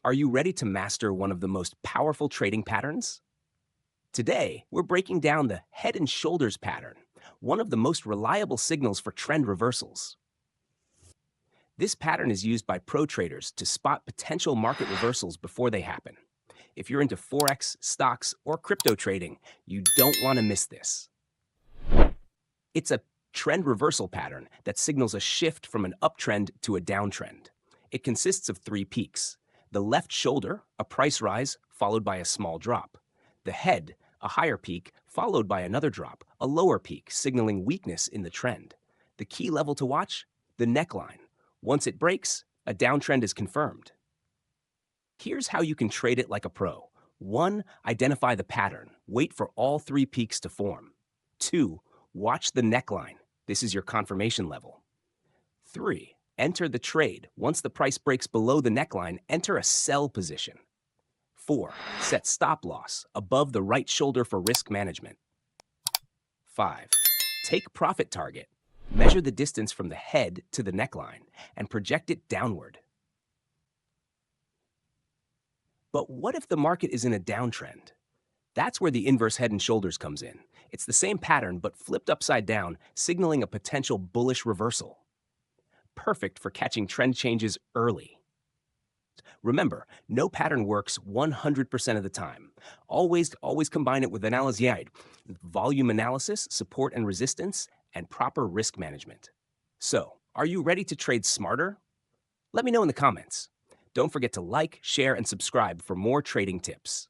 Are you ready to master one of the most powerful trading patterns? Today, we're breaking down the head and shoulders pattern, one of the most reliable signals for trend reversals. This pattern is used by pro traders to spot potential market reversals before they happen. If you're into Forex, stocks, or crypto trading, you don't want to miss this. It's a trend reversal pattern that signals a shift from an uptrend to a downtrend. It consists of three peaks: the left shoulder, a price rise followed by a small drop; the head, a higher peak followed by another drop, a lower peak signaling weakness in the trend. The key level to watch? The neckline. Once it breaks, a downtrend is confirmed. Here's how you can trade it like a pro. 1. Identify the pattern. Wait for all three peaks to form. 2. Watch the neckline. This is your confirmation level. 3. Enter the trade. Once the price breaks below the neckline, enter a sell position. 4. Set stop loss above the right shoulder for risk management. 5. Take profit target. Measure the distance from the head to the neckline and project it downward. But what if the market is in a downtrend? That's where the inverse head and shoulders comes in. It's the same pattern, but flipped upside down, signaling a potential bullish reversal. Perfect for catching trend changes early. Remember, no pattern works 100% of the time. Always combine it with analysis, volume analysis, support and resistance, and proper risk management. So, are you ready to trade smarter? Let me know in the comments. Don't forget to like, share, and subscribe for more trading tips.